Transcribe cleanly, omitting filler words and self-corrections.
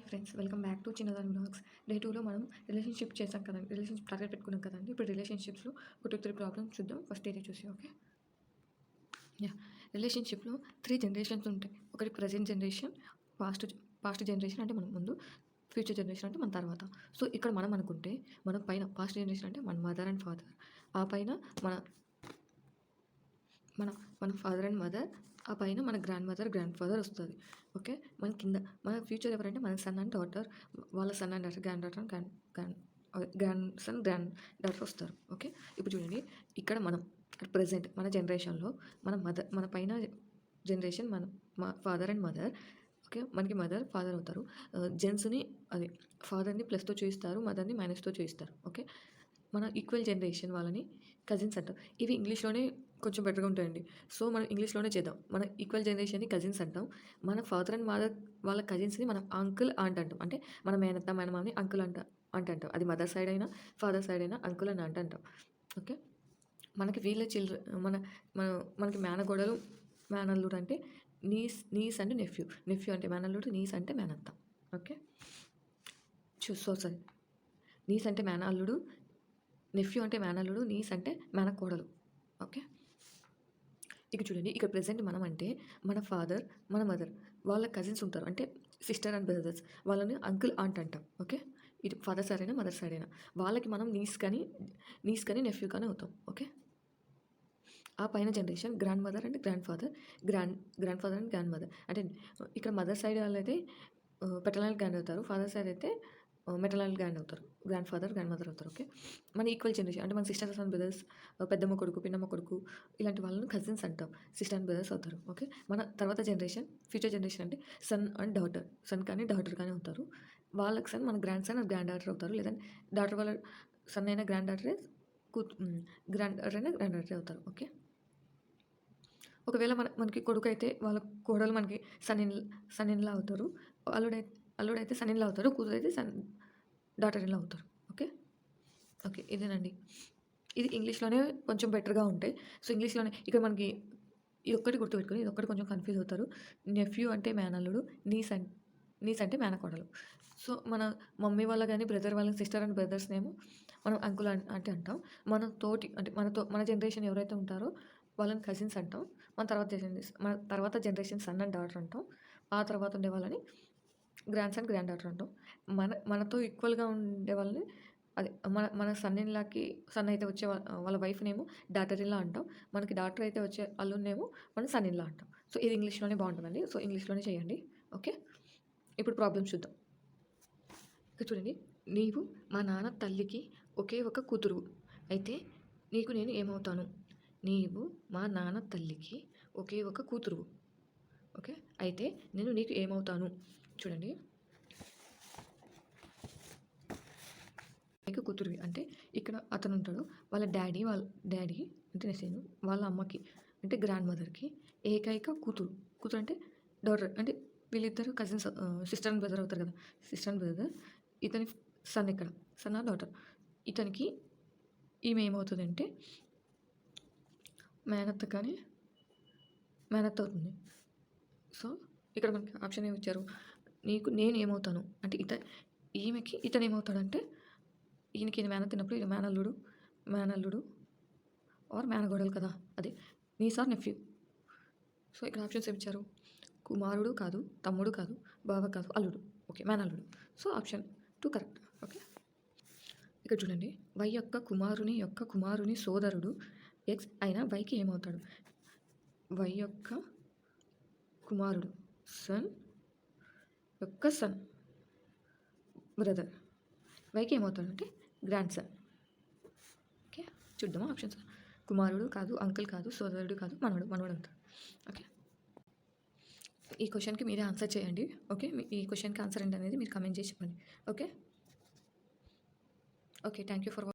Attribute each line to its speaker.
Speaker 1: Friends, welcome back to చిన్నదాని blogs. Day 2లో మనం రిలేషన్షిప్ చేసాం కదండి, రిలేషన్షిప్ టార్గెట్ పెట్టుకున్నాం కదండి. ఇప్పుడు రిలేషన్షిప్స్లో ఒక 2-3 ప్రాబ్లమ్స్ చూద్దాం. ఫస్ట్ ఏరియా చూసి ఓకే. యా, రిలేషన్షిప్లో 3 జనరేషన్స్ ఉంటాయి. ఒకటి present generation, past past generation అంటే మన ముందు, ఫ్యూచర్ జనరేషన్ అంటే మన తర్వాత. సో ఇక్కడ మనం అనుకుంటే మన పైన పాస్ట్ జనరేషన్ అంటే మన మదర్ అండ్ ఫాదర్, ఆ పైన మన మన మన ఫాదర్ అండ్ మదర్, ఆ పైన మన గ్రాండ్ మదర్ గ్రాండ్ ఫాదర్ వస్తుంది. ఓకే, మన కింద మన ఫ్యూచర్ ఎవరంటే మన సన్ అండ్ డాటర్, వాళ్ళ son and daughter, granddaughter grand grand grandson granddaughter వస్తారు. ఓకే, ఇప్పుడు చూడండి, ఇక్కడ మనం ప్రజెంట్ మన జనరేషన్లో మన పైన జనరేషన్ మా ఫాదర్ అండ్ మదర్. ఓకే, మనకి మదర్ ఫాదర్ అవుతారు. జెంట్స్ని అది ఫాదర్ని ప్లస్తో చూపిస్తారు, మదర్ని మైనస్తో చూపిస్తారు. ఓకే, మన ఈక్వల్ జనరేషన్ వాళ్ళని కజిన్స్ అంటాం. ఇవి ఇంగ్లీష్లోనే కొంచెం బెటర్గా ఉంటాయండి. సో మనం ఇంగ్లీష్లోనే చేద్దాం. మన ఈక్వల్ జనరేషన్ని కజిన్స్ అంటాం. మన ఫాదర్ అండ్ మదర్ వాళ్ళ కజిన్స్ని మనం అంకుల్ ఆంట్ అంటాం. అంటే మన మేనత్త మేనమామని అంకుల్ అంటాం. అది మదర్ సైడ్ అయినా ఫాదర్ సైడ్ అయినా అంకుల్ అని అంటాం. ఓకే, మనకి వీళ్ళ మన మన మనకి మేనగోడలు మేనల్లుడు అంటే నీస్ అంటే నెఫ్యూ అంటే మేనల్లుడు, నీస్ అంటే మేనత్త. ఓకే, సారీ, నీస్ అంటే మేనల్లుడు, నెఫ్యూ అంటే మేనల్లుడు, నీస్ అంటే మేనకోడలు. ఓకే, ఇక చూడండి, ఇక్కడ ప్రెసెంట్ మనం అంటే మన ఫాదర్ మన మదర్ వాళ్ళ కజిన్స్ ఉంటారు, అంటే సిస్టర్ అండ్ బ్రదర్స్, వాళ్ళని అంకుల్ ఆంట్ అంటాం. ఓకే, ఇటు ఫాదర్ సైడ్ అయినా మదర్ సైడ్ అయినా వాళ్ళకి మనం నీస్ కానీ నెఫ్యూ కానీ అవుతాం. ఓకే, ఆ పైన generation grand mother and grand father, grand father and grand mother. అంటే ఇక్కడ మదర్ సైడ్ వాళ్ళైతే పెటర్నల్ గ్రాండ్ అవుతారు, ఫాదర్ సైడ్ అయితే మెటర్నల్ గ్రాండ్ అవుతారు, గ్రాండ్ ఫాదర్ గ్రాండ్ మదర్ అవుతారు. ఓకే, మన ఈక్వల్ జనరేషన్ అంటే మన సిస్టర్స్ అండ్ బ్రదర్స్, పెద్దమ్మ కొడుకు పిన్నమ్మ కొడుకు ఇలాంటి వాళ్ళని కజిన్స్ అంటాం, సిస్టర్ అండ్ బ్రదర్స్ అవుతారు. ఓకే, మన తర్వాత జనరేషన్ ఫ్యూచర్ జనరేషన్ అంటే సన్ అండ్ డాటర్, సన్ కానీ డాటర్ కానీ అవుతారు. వాళ్ళకి సన్ మన grand son and grand daughter అవుతారు, లేదా డాటర్ వాళ్ళ సన్ అయినా గ్రాండ్ డాటరే, గ్రాండ్ డాటర్ అయినా గ్రాండ్ డాటరే అవుతారు. ఓకే, ఒకవేళ మనకి కొడుకు అయితే వాళ్ళ కోడలు మనకి సన్ ఇన్లా అవుతారు, అల్లుడైతే సన్ ఇన్లా అవుతారు, కూతురు అయితే డాటర్ ఇన్లా అవుతారు. ఓకే, ఓకే ఇదేనండి. ఇది ఇంగ్లీష్లోనే కొంచెం బెటర్గా ఉంటాయి. సో ఇంగ్లీష్లోనే ఇక్కడ మనకి ఇది ఒక్కటి గుర్తుపెట్టుకుని, ఇది ఒక్కటి కొంచెం కన్ఫ్యూజ్ అవుతారు. నెఫ్యూ అంటే మేనల్లుడు, నీస్ అంటే మేనకోడలు. సో మన మమ్మీ వాళ్ళ కానీ బ్రదర్ వాళ్ళ సిస్టర్ అండ్ బ్రదర్స్ నేమో మనం అంకుల్ అంటే అంటాం. మన తోటి అంటే మన జనరేషన్ ఎవరైతే ఉంటారో వాళ్ళని కజిన్స్ అంటాం. మన తర్వాత జనరేషన్ సన్ అండ్ డాటర్ అంటాం. ఆ తర్వాత ఉండే వాళ్ళని గ్రాండ్ సన్ గ్రాండ్ డాటర్ అంటాం. మనతో ఈక్వల్గా ఉండే వాళ్ళని అదే మన సన్ అయితే వచ్చే వాళ్ళ వైఫ్నేమో డాటర్ ఇన్లా అంటాం. మనకి డాటర్ అయితే వచ్చే అల్లునేమో మనం సన్ ఇన్లా అంటాం. సో ఇది ఇంగ్లీష్లోనే బాగుంటుందండి. సో ఇంగ్లీష్లోనే చేయండి. ఓకే, ఇప్పుడు ప్రాబ్లమ్స్ చూద్దాం. ఇక్కడ చూడండి, నీవు మా నాన్న తల్లికి ఒకే ఒక కూతురు అయితే నీకు నేను ఏమవుతాను? నీవు మా నాన్న తల్లికి ఒకే ఒక కూతురు. ఓకే, అయితే నేను నీకు ఏమవుతాను? చూడండి, నీకు కూతురువి అంటే ఇక్కడ అతను ఉంటాడు, వాళ్ళ డాడీ అంటే నేను వాళ్ళ అమ్మకి అంటే గ్రాండ్ మదర్కి ఏకైక కూతురు అంటే డాటర్, అంటే వీళ్ళిద్దరు కజిన్స్, సిస్టర్ అండ్ బ్రదర్ అవుతారు కదా, సిస్టర్ అండ్ బ్రదర్. ఇతని సన్ ఇక్కడ సన్ ఆర్ డాటర్. ఇతనికి ఈమె ఏమవుతుందంటే మేనత్త అవుతుంది. సో ఇక్కడ మనకి ఆప్షన్ ఏమి ఇచ్చారు, నీకు నేను ఏమవుతాను అంటే ఈమెకి ఇతను ఏమవుతాడంటే, ఈయనకి మేనత్త తిన్నప్పుడు ఇది మేనల్లుడు ఆర్ మేనగోడలు కదా, అది నీస్ ఆర్ నెఫ్యూ. సో ఇక్కడ ఆప్షన్స్ ఏమి ఇచ్చారు, కుమారుడు కాదు, తమ్ముడు కాదు, బావ కాదు, అల్లుడు. ఓకే, మేనల్లుడు. So option 2 correct. ఓకే, ఇక్కడ చూడండి, వై యొక్క కుమారుని సోదరుడు ఎక్స్ అయిన వైకి ఏమవుతాడు? వై యొక్క కుమారుడు సన్ బ్రదర్ వైకి ఏమవుతాడు అంటే గ్రాండ్ సన్. ఓకే, చూద్దామా ఆప్షన్స్. కుమారుడు కాదు, అంకుల్ కాదు, సోదరుడు కాదు, మనవడు అవుతాడు. ఓకే, ఈ క్వశ్చన్కి మీరే ఆన్సర్ చేయండి. ఓకే, ఈ క్వశ్చన్కి ఆన్సర్ ఏంటి అనేది మీరు కమెంట్ చేసి చెప్పండి. Okay, thank you for